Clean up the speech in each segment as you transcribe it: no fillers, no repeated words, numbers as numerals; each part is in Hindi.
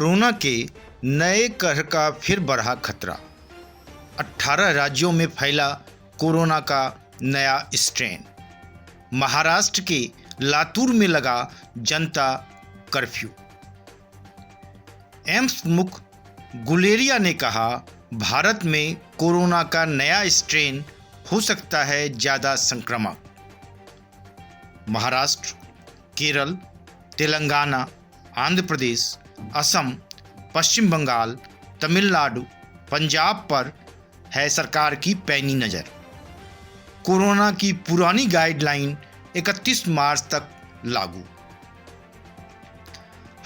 कोरोना के नए कहर का फिर बढ़ा खतरा। 18 राज्यों में फैला कोरोना का नया स्ट्रेन। महाराष्ट्र के लातूर में लगा जनता कर्फ्यू। एम्स मुख्य गुलेरिया ने कहा, भारत में कोरोना का नया स्ट्रेन हो सकता है ज़्यादा संक्रामक। महाराष्ट्र, केरल, तेलंगाना, आंध्र प्रदेश, असम, पश्चिम बंगाल, तमिलनाडु, पंजाब पर है सरकार की पैनी नज़र। कोरोना की पुरानी गाइडलाइन 31 मार्च तक लागू।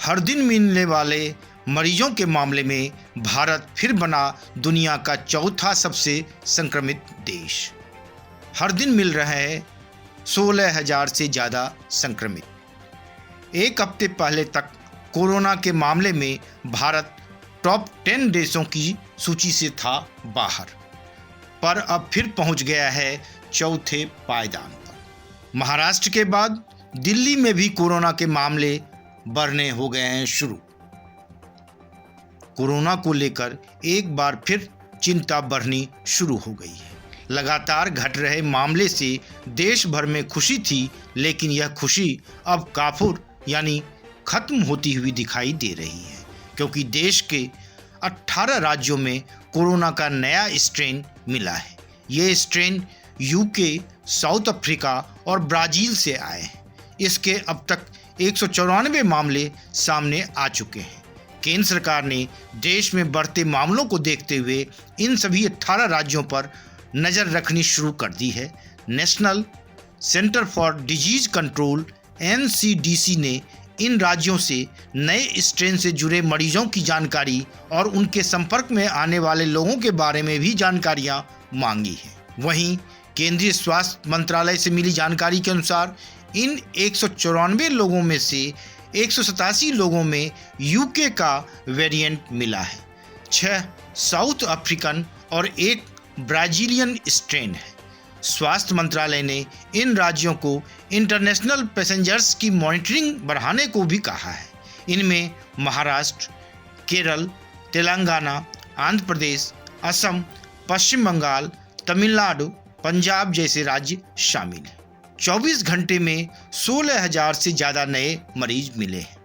हर दिन मिलने वाले मरीजों के मामले में भारत फिर बना दुनिया का चौथा सबसे संक्रमित देश। हर दिन मिल रहे हैं 16,000 से ज़्यादा संक्रमित। एक हफ्ते पहले तक कोरोना के मामले में भारत टॉप 10 देशों की सूची से था बाहर, पर अब फिर पहुंच गया है चौथे पायदान पर। महाराष्ट्र के बाद दिल्ली में भी कोरोना के मामले बढ़ने हो गए हैं शुरू। कोरोना को लेकर एक बार फिर चिंता बढ़नी शुरू हो गई है। लगातार घट रहे मामले से देश भर में खुशी थी, लेकिन यह खुशी अब काफूर यानी खत्म होती हुई दिखाई दे रही है, क्योंकि देश के 18 राज्यों में कोरोना का नया स्ट्रेन मिला है। ये स्ट्रेन यूके, साउथ अफ्रीका और ब्राज़ील से आए हैं। इसके अब तक 194 मामले सामने आ चुके हैं। केंद्र सरकार ने देश में बढ़ते मामलों को देखते हुए इन सभी 18 राज्यों पर नज़र रखनी शुरू कर दी है। National centre for disease control (NCDC) ने इन राज्यों से नए स्ट्रेन से जुड़े मरीजों की जानकारी और उनके संपर्क में आने वाले लोगों के बारे में भी जानकारियां मांगी है। वहीं केंद्रीय स्वास्थ्य मंत्रालय से मिली जानकारी के अनुसार इन 194 लोगों में से 187 लोगों में यूके का वेरिएंट मिला है, 6 साउथ अफ्रीकन और 1 ब्राज़ीलियन स्ट्रेन है। स्वास्थ्य मंत्रालय ने इन राज्यों को इंटरनेशनल पैसेंजर्स की मॉनिटरिंग बढ़ाने को भी कहा है। इनमें महाराष्ट्र, केरल, तेलंगाना, आंध्र प्रदेश, असम, पश्चिम बंगाल, तमिलनाडु, पंजाब जैसे राज्य शामिल हैं। 24 घंटे में 16,000 से ज़्यादा नए मरीज मिले हैं।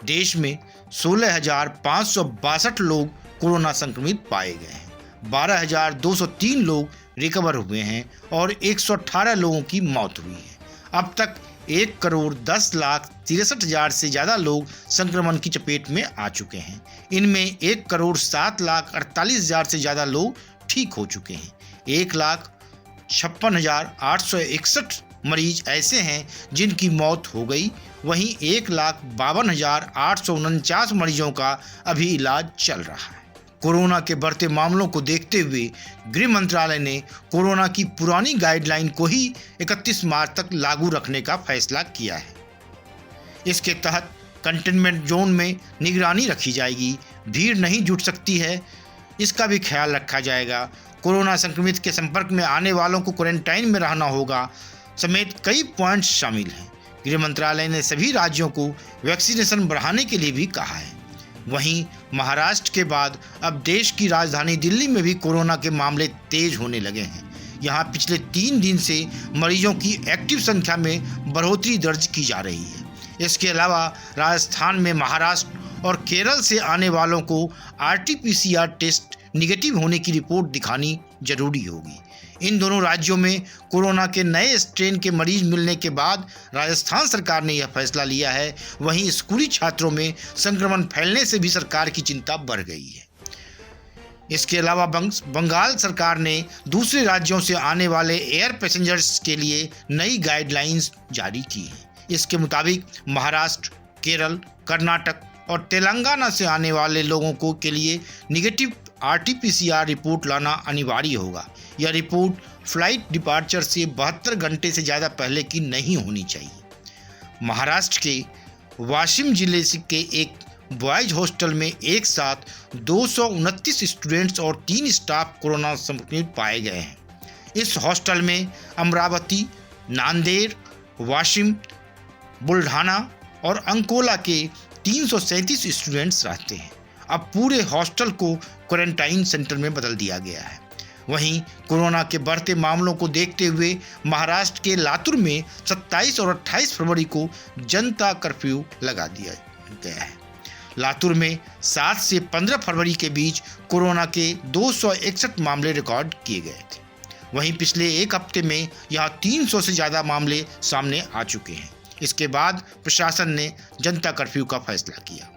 देश में 16,562 लोग कोरोना संक्रमित पाए गए हैं। 12,203 लोग रिकवर हुए हैं और 118 लोगों की मौत हुई है। अब तक 1,10,63,000 से ज़्यादा लोग संक्रमण की चपेट में आ चुके हैं। इनमें 1,07,48,000 से ज़्यादा लोग ठीक हो चुके हैं। 1,56,861 मरीज ऐसे हैं जिनकी मौत हो गई। वहीं 1,52,849 मरीजों का अभी इलाज चल रहा है। कोरोना के बढ़ते मामलों को देखते हुए गृह मंत्रालय ने कोरोना की पुरानी गाइडलाइन को ही 31 मार्च तक लागू रखने का फैसला किया है। इसके तहत कंटेनमेंट जोन में निगरानी रखी जाएगी, भीड़ नहीं जुट सकती है, इसका भी ख्याल रखा जाएगा। कोरोना संक्रमित के संपर्क में आने वालों को क्वारंटाइन में रहना होगा समेत कई पॉइंट्स शामिल हैं। गृह मंत्रालय ने सभी राज्यों को वैक्सीनेशन बढ़ाने के लिए भी कहा है। वहीं महाराष्ट्र के बाद अब देश की राजधानी दिल्ली में भी कोरोना के मामले तेज होने लगे हैं। यहां पिछले 3 दिन से मरीजों की एक्टिव संख्या में बढ़ोतरी दर्ज की जा रही है। इसके अलावा राजस्थान में महाराष्ट्र और केरल से आने वालों को RT-PCR टेस्ट निगेटिव होने की रिपोर्ट दिखानी जरूरी होगी। इन दोनों राज्यों में कोरोना के नए स्ट्रेन के मरीज मिलने के बाद राजस्थान सरकार ने यह फैसला लिया है। वहीं स्कूली छात्रों में संक्रमण फैलने से भी सरकार की चिंता बढ़ गई है। इसके अलावा बंगाल सरकार ने दूसरे राज्यों से आने वाले एयर पैसेंजर्स के लिए नई गाइडलाइंस जारी की है। इसके मुताबिक महाराष्ट्र, केरल, कर्नाटक और तेलंगाना से आने वाले लोगों को के लिए निगेटिव RT-PCR रिपोर्ट लाना अनिवार्य होगा। यह रिपोर्ट फ्लाइट डिपार्चर से 72 घंटे से ज़्यादा पहले की नहीं होनी चाहिए। महाराष्ट्र के वाशिम जिले के एक बॉयज हॉस्टल में एक साथ 229 स्टूडेंट्स और 3 स्टाफ कोरोना संक्रमित पाए गए हैं। इस हॉस्टल में अमरावती, नांदेड़, वाशिम, बुल्ढाना और अंकोला के 337 स्टूडेंट्स रहते हैं। अब पूरे हॉस्टल को क्वारंटाइन सेंटर में बदल दिया गया है। वहीं कोरोना के बढ़ते मामलों को देखते हुए महाराष्ट्र के लातूर में 27 और 28 फरवरी को जनता कर्फ्यू लगा दिया गया है। लातूर में 7 से 15 फरवरी के बीच कोरोना के 261 मामले रिकॉर्ड किए गए थे। वहीं पिछले एक हफ्ते में यहां 300 से ज़्यादा मामले सामने आ चुके हैं। इसके बाद प्रशासन ने जनता कर्फ्यू का फैसला किया।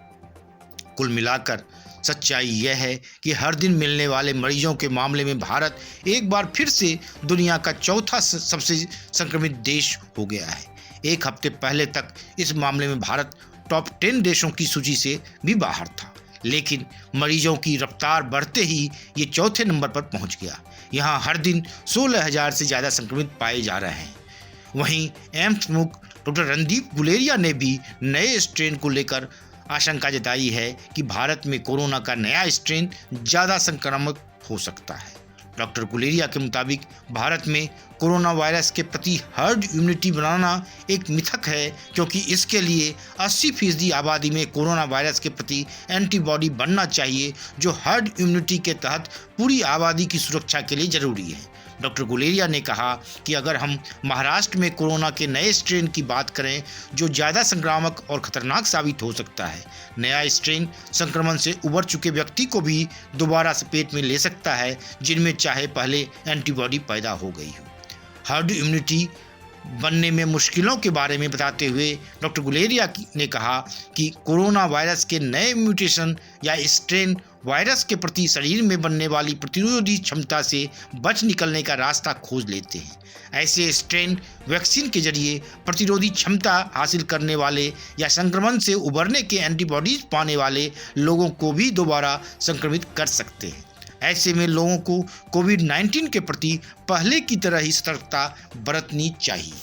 कुल मिलाकर सच्चाई यह है कि हर दिन मिलने वाले मरीजों के मामले में भारत एक बार फिर से दुनिया का चौथा सबसे संक्रमित देश हो गया है। एक हफ्ते पहले तक इस मामले में भारत टॉप 10 देशों की सूची से भी बाहर था, लेकिन मरीजों की रफ्तार बढ़ते ही ये चौथे नंबर पर पहुंच गया। यहाँ हर दिन 16,000 से ज़्यादा संक्रमित पाए जा रहे हैं। वहीं एम्स प्रमुख डॉक्टर रणदीप गुलेरिया ने भी नए स्ट्रेन को लेकर आशंका जताई है कि भारत में कोरोना का नया स्ट्रेन ज़्यादा संक्रामक हो सकता है। डॉक्टर गुलेरिया के मुताबिक भारत में कोरोना वायरस के प्रति हर्ड इम्यूनिटी बनाना एक मिथक है, क्योंकि इसके लिए 80% आबादी में कोरोना वायरस के प्रति एंटीबॉडी बनना चाहिए, जो हर्ड इम्यूनिटी के तहत पूरी आबादी की सुरक्षा के लिए जरूरी है। डॉक्टर गुलेरिया ने कहा कि अगर हम महाराष्ट्र में कोरोना के नए स्ट्रेन की बात करें जो ज़्यादा संक्रामक और खतरनाक साबित हो सकता है, नया स्ट्रेन संक्रमण से उबर चुके व्यक्ति को भी दोबारा चपेट में ले सकता है, जिनमें चाहे पहले एंटीबॉडी पैदा हो गई हो। हर्ड इम्यूनिटी बनने में मुश्किलों के बारे में बताते हुए डॉक्टर गुलेरिया ने कहा कि कोरोना वायरस के नए म्यूटेशन या स्ट्रेन वायरस के प्रति शरीर में बनने वाली प्रतिरोधी क्षमता से बच निकलने का रास्ता खोज लेते हैं। ऐसे स्ट्रेन वैक्सीन के जरिए प्रतिरोधी क्षमता हासिल करने वाले या संक्रमण से उबरने के एंटीबॉडीज पाने वाले लोगों को भी दोबारा संक्रमित कर सकते हैं। ऐसे में लोगों को कोविड-19 के प्रति पहले की तरह ही सतर्कता बरतनी चाहिए।